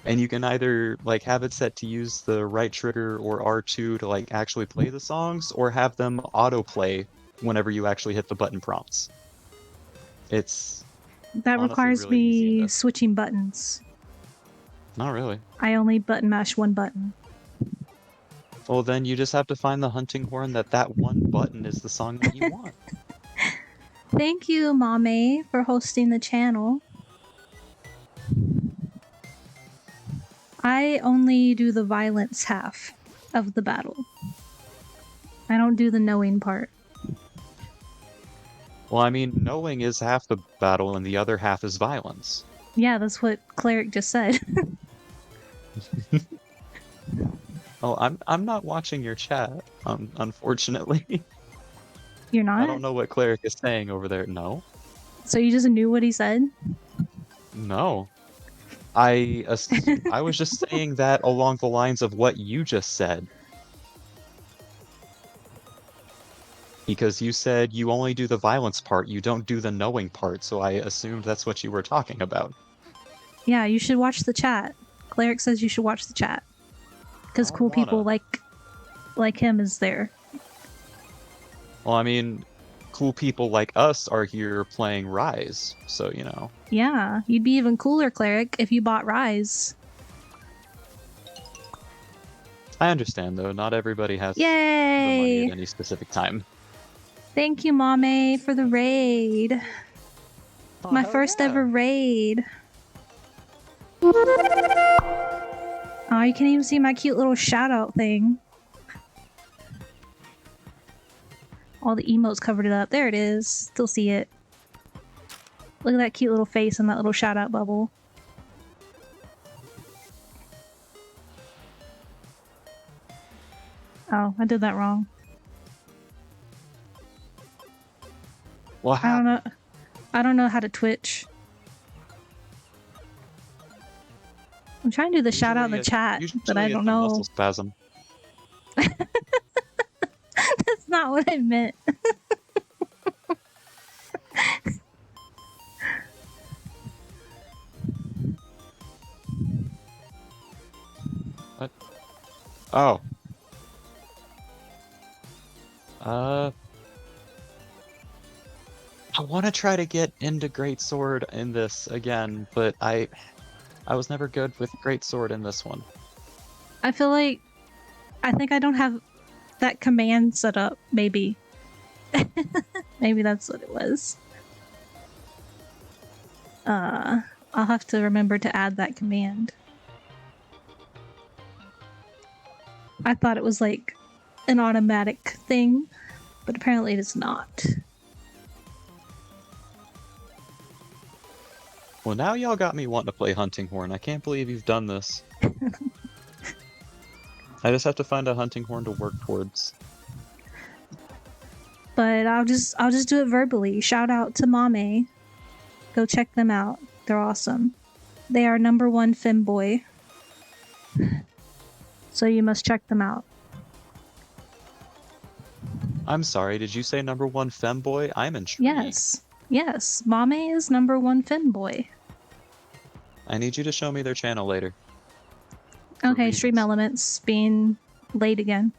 And you can either like have it set to use the right trigger or R2 to like actually play the songs, or have them autoplay whenever you actually hit the button prompts. It's That honestly requires really easy in me this. switching buttons. Not really. I only button mash one button. Well, then you just have to find the hunting horn that one button is the song that you want. Thank you, Mame, for hosting the channel. I only do the violence half of the battle. I don't do the knowing part. Well, I mean, knowing is half the battle and the other half is violence. Yeah, that's what Cleric just said. Oh, I'm not watching your chat, unfortunately. You're I not? don't know what Cleric is saying over there. No. So you just knew what he said? No. I was just saying that along the lines of what you just said. Because you said you only do the violence part, you don't do the knowing part, so I assumed that's what you were talking about. Yeah, you should watch the chat. Cleric says you should watch the chat. Because I don't cool people wanna. like him is there. Well, I mean, cool people like us are here playing Rise, so you know. Yeah, you'd be even cooler, Cleric, if you bought Rise. I understand though, not everybody has the money at Yay! any specific time. Thank you, Mame, for the raid. Oh, My hell first yeah. ever raid. Oh, you can even see my cute little shout out thing. All the emotes covered it up. There it is. Still see it. Look at that cute little face and that little shout out bubble. Oh, I did that wrong. What happened? I don't know how to Twitch. I'm trying to do the shout out in the chat, but I Usually don't it's a know. muscle spasm. That's not what I meant. What? Oh. Uh, I want to try to get into Great Sword in this again, but I was never good with Great Sword in this one. I feel like I think I don't have that command set up, maybe. Maybe that's what it was. I'll have to remember to add that command. I thought it was like an automatic thing, but apparently it is not. Well, now y'all got me wanting to play Hunting Horn. I can't believe you've done this. I just have to find a Hunting Horn to work towards. But I'll just do it verbally. Shout out to Mame. Go check them out. They're awesome. They are #1 Femboy. So you must check them out. I'm sorry, did you say #1 Femboy? I'm intrigued. Yes. Yes. Mame is #1 Femboy. I need you to show me their channel later. Okay, Stream Elements being late again.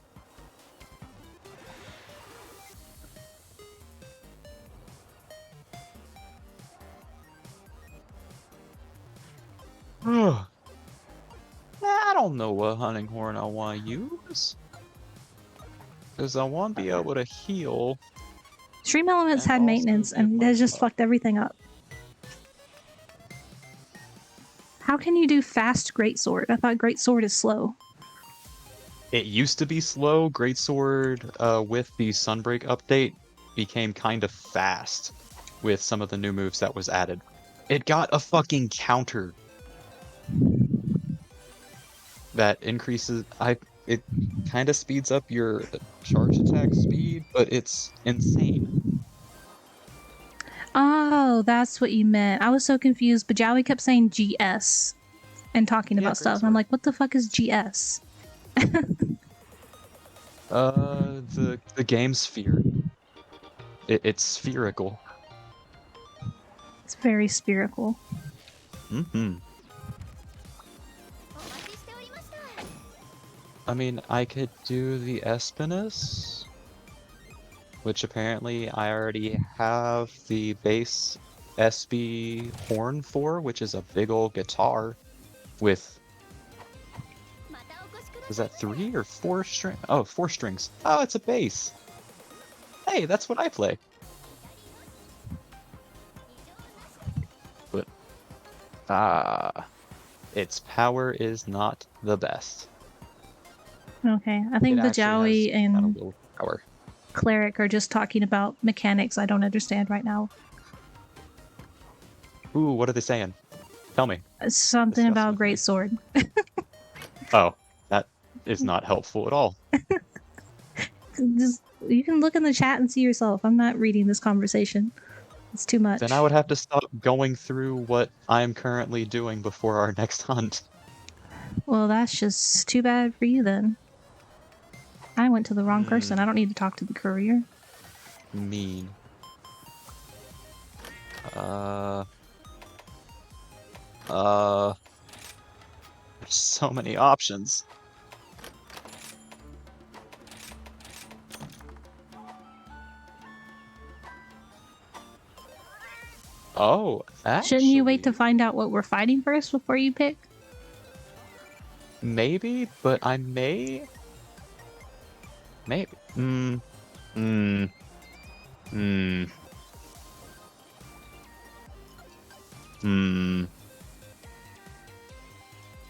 I don't know what hunting horn I want to use. Because I want to be able to heal. Stream Elements had maintenance and has just fucked everything up. How can you do fast Greatsword? I thought Greatsword is slow. It used to be slow. Greatsword, with the Sunbreak update, became kind of fast with some of the new moves that was added. It got a fucking counter that increases. It kind of speeds up your charge attack speed, but it's insane. Oh, that's what you meant. I was so confused, but Jowie kept saying GS and talking about stuff. And I'm like, what the fuck is GS? The game sphere. It's spherical. It's very spherical. Mm-hmm. I mean, I could do the Espinus, which apparently I already have the bass SB horn for, which is a big old guitar with, is that 3 or 4 string? Oh, 4 strings. Oh, it's a bass. Hey, that's what I play. But, its power is not the best. Okay, I It think the actually has Jowie not a and little power. Cleric are just talking about mechanics I don't understand right now. Ooh, what are they saying? Tell me. Something Discuss about with me. Greatsword. Oh, that is not helpful at all. Just, you can look in the chat and see yourself. I'm not reading this conversation. It's too much. Then I would have to stop going through what I'm currently doing before our next hunt. Well, that's just too bad for you then. I went to the wrong person. I don't need to talk to the courier. Mean. There's so many options. Oh, Shouldn't you wait to actually, find out what we're fighting first before you pick? maybe, but I may. Maybe. Hmm. Hmm. Hmm. Hmm.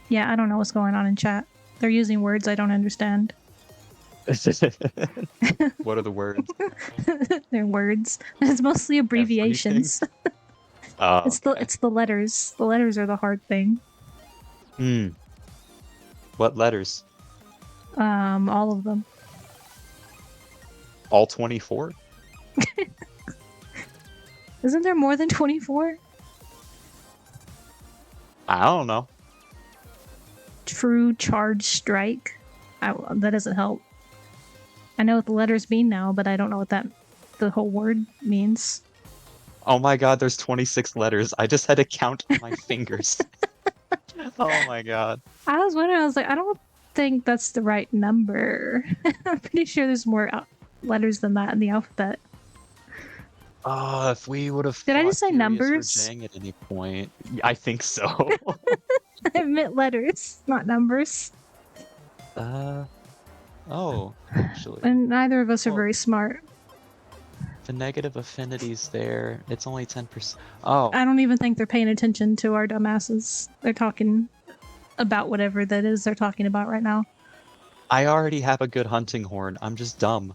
Yeah, I don't know what's going on in chat. They're using words I don't understand. What are the words? They're words. It's mostly Everything? abbreviations. Oh, okay. It's the letters. The letters are the hard thing. Hmm. What letters? All of them. All 24? Isn't there more than 24? I don't know. True charge strike. That doesn't help. I know what the letters mean now, but I don't know what the whole word means. Oh my god, there's 26 letters. I just had to count on my fingers. Oh my god. I was wondering, I was like, I don't think that's the right number. I'm pretty sure there's more letters than that in the alphabet. If we would have Did I fought just say Furious or numbers? Jang at any point, I think so. I meant letters, not numbers. uh, oh, actually. And neither of us are Well, very smart. the negative affinity's there. It's only 10%. Oh, I don't even think they're paying attention to our dumbasses. They're talking about whatever that is they're talking about right now. I already have a good hunting horn. I'm just dumb.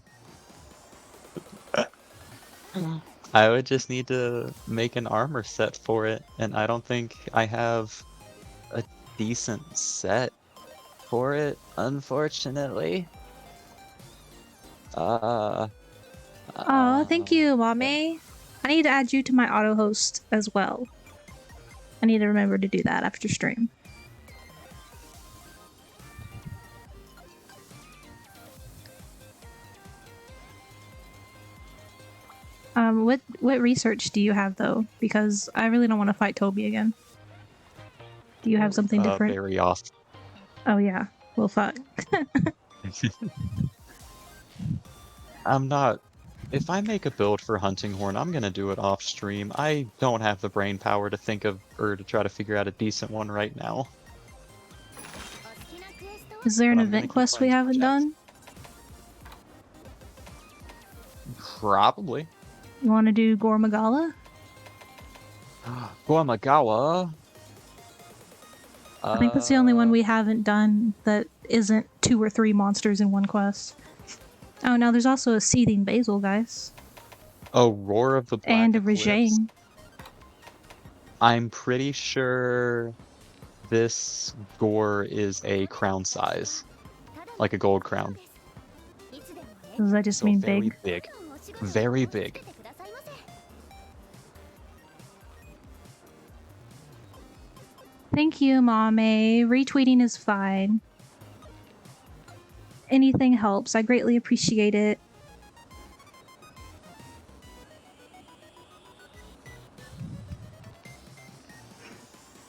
I would just need to make an armor set for it, and I don't think I have a decent set for it, unfortunately. Uh, Oh, thank you, yeah. mommy. I need to add you to my auto host as well. I need to remember to do that after stream. What research do you have though? Because I really don't want to fight Toby again. Do you have something different? Very off. Oh yeah. Well, fuck. I'm not. If I make a build for hunting horn, I'm gonna do it off stream. I don't have the brain power to think of or to try to figure out a decent one right now. Is there But an I'm gonna event keep quest we playing haven't projects. done? Probably. You want to do Gormagala? Guamagawa. I think that's the only one Uh we haven't done that isn't 2 or 3 monsters in one quest. Oh, no, there's also a Seething Basil, guys. oh, Roar of the Black And a Eclipse. Rajang. I'm pretty sure this gore is a crown size, like a gold crown. Does that just So mean very big? big. Very big. Thank you, Mame. Retweeting is fine. Anything helps. I greatly appreciate it.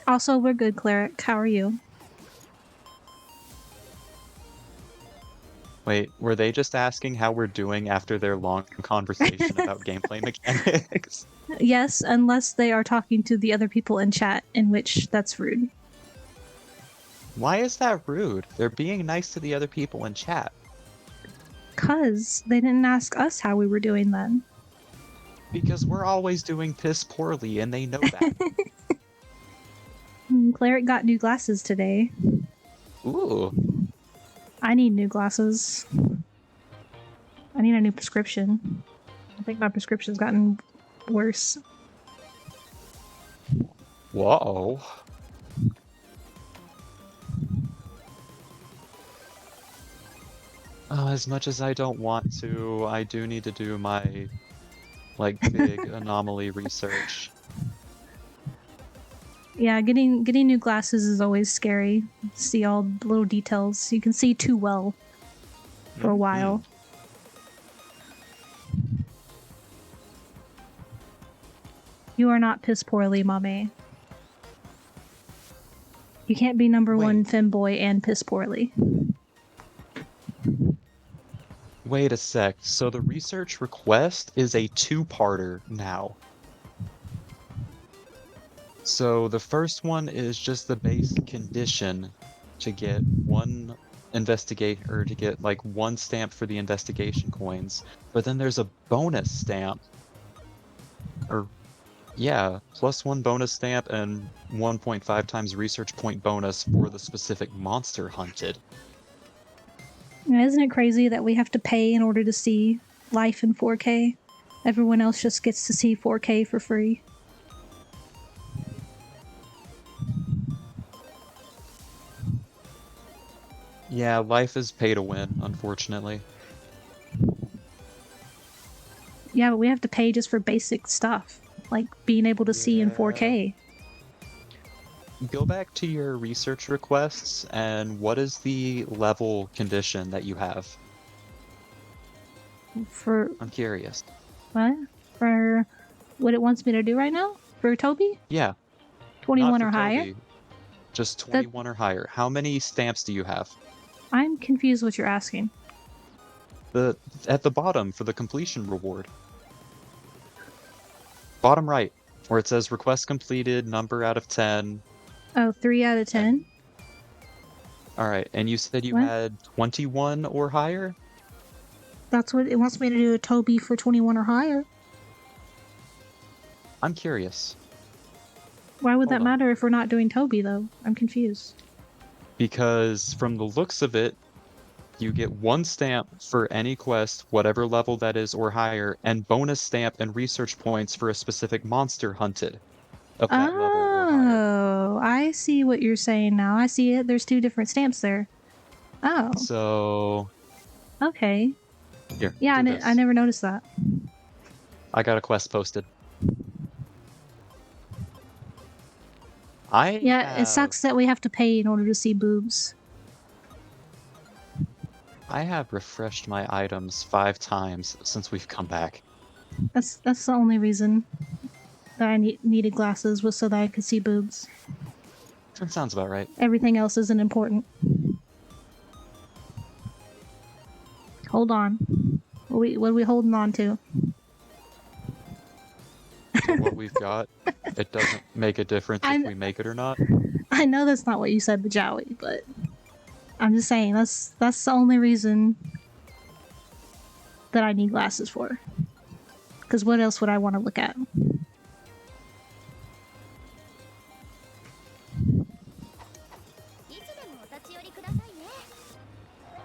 Also, we're good, Cleric. How are you? Wait, were they just asking how we're doing after their long conversation about gameplay mechanics? Yes, unless they are talking to the other people in chat, in which that's rude. Why is that rude? They're being nice to the other people in chat. 'Cause they didn't ask us how we were doing then. Because we're always doing piss poorly and they know that. Cleric got new glasses today. Ooh. I need new glasses. I need a new prescription. I think my prescription's gotten worse. Whoa. As much as I don't want to, I do need to do my, like, big anomaly research. Yeah, getting new glasses is always scary. See all the little details. You can see too well for a while. You are not piss poorly, Mame. You can't be number one femboy and piss poorly. Wait a sec. So the research request is a two-parter now. So the first one is just the base condition to get one to get like one stamp for the investigation coins. But then there's a bonus stamp. Or yeah, plus one bonus stamp and 1.5 times research point bonus for the specific monster hunted. Now, isn't it crazy that we have to pay in order to see life in 4K? Everyone else just gets to see 4K for free. Yeah, life is pay to win, unfortunately. Yeah, but we have to pay just for basic stuff, like being able to see in 4K. Go back to your research requests, and what is the level condition that you have? I'm curious. What? For what it wants me to do right now? For Toby? Yeah. 21 or Toby, higher? just 21 or higher. How many stamps do you have? I'm confused what you're asking. At the bottom for the completion reward. Bottom right, where it says request completed, number out of 10. Oh, 3 out of 10? Alright, and you said you had 21 or higher? That's what it wants me to do, a Toby for 21 or higher. I'm curious. Why would that matter if we're not doing Toby, though? I'm confused. Because from the looks of it, you get one stamp for any quest, whatever level that is or higher, and bonus stamp and research points for a specific monster hunted of that level or higher. Oh, I see what you're saying now. I see it. There's 2 different stamps there. Oh. So... Okay. Here, yeah, I never noticed that. I got a quest posted. It sucks that we have to pay in order to see boobs. I have refreshed my items 5 times since we've come back. That's the only reason that I needed glasses, was so that I could see boobs. That sounds about right. Everything else isn't important. Hold on. What are we holding on to? What we've got, it doesn't make a difference if we make it or not. I know that's not what you said to Joey, but I'm just saying that's the only reason that I need glasses for. Because what else would I want to look at?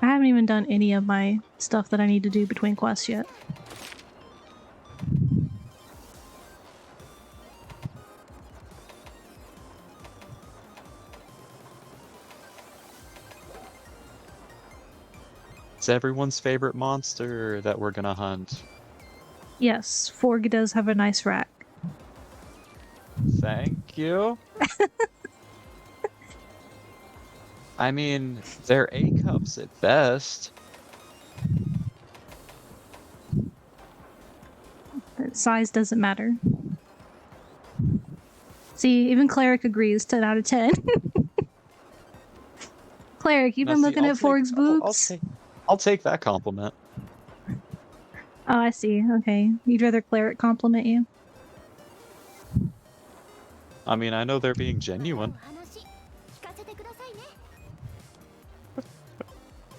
I haven't even done any of my stuff that I need to do between quests yet. It's everyone's favorite monster that we're gonna hunt. Yes, Forg does have a nice rack. Thank you. I mean, they're A-cups at best. Size doesn't matter. See, even Cleric agrees, 10 out of 10. Cleric, you've been looking at Forg's boobs? I'll take that compliment. Oh, I see. Okay. You'd rather Cleric compliment you? I mean, I know they're being genuine.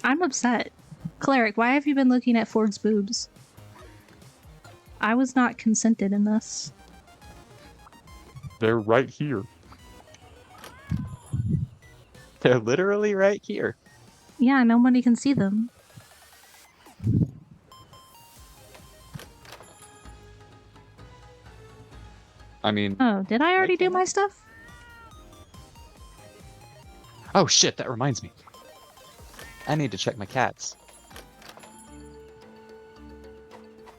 I'm upset. Cleric, why have you been looking at Ford's boobs? I was not consented in this. They're right here. They're literally right here. Yeah, nobody can see them. I mean... Oh, did I already do my stuff? Oh shit, that reminds me. I need to check my cats.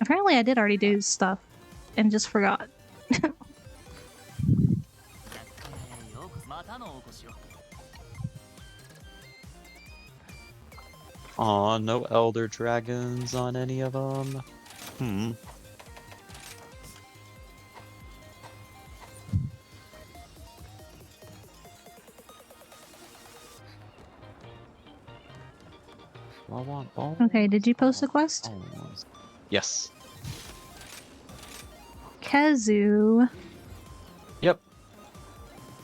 Apparently I did already do stuff and just forgot. Aw, no elder dragons on any of them. I want all. Okay, did you post a quest? Yes. Kazu. Yep.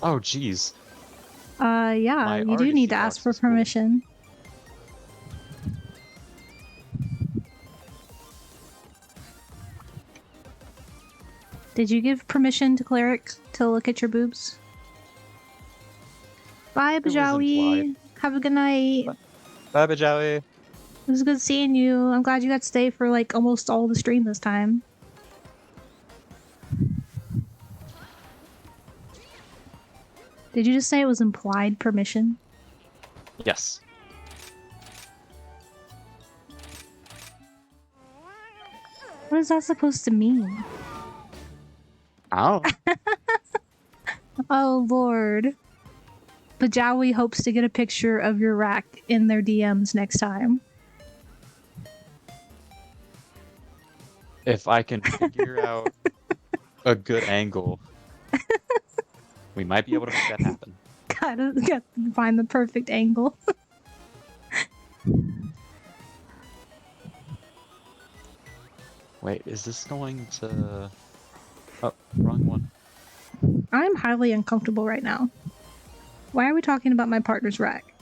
Oh, jeez. Yeah, My you do Argosy need to ask box for is full. permission. Did you give permission to Cleric to look at your boobs? Bye, was Bajawi. implied. Have a good night. Bye, Bajawi. It was good seeing you. I'm glad you got to stay for like almost all the stream this time. Did you just say it was implied permission? Yes. What is that supposed to mean? Oh. Oh, Lord. Bajawi hopes to get a picture of your rack in their DMs next time. If I can figure out a good angle, we might be able to make that happen. Gotta find the perfect angle. Wait, is this going to... Oh, wrong one. I'm highly uncomfortable right now. Why are we talking about my partner's rack?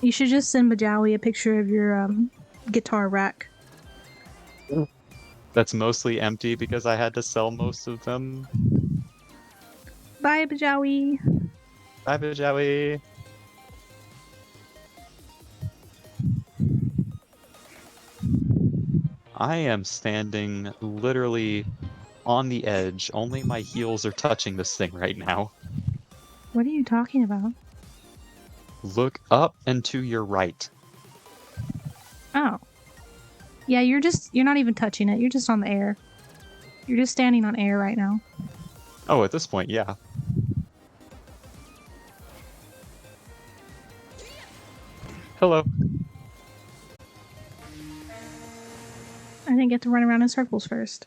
You should just send Bajawi a picture of your guitar rack. That's mostly empty because I had to sell most of them. Bye, Bajawi. Bye, Bajawi. I am standing literally on the edge. Only my heels are touching this thing right now. What are you talking about? Look up and to your right. Oh. Yeah, you're not even touching it. You're just on the air. You're just standing on air right now. Oh, at this point, yeah. Hello. I didn't get to run around in circles first.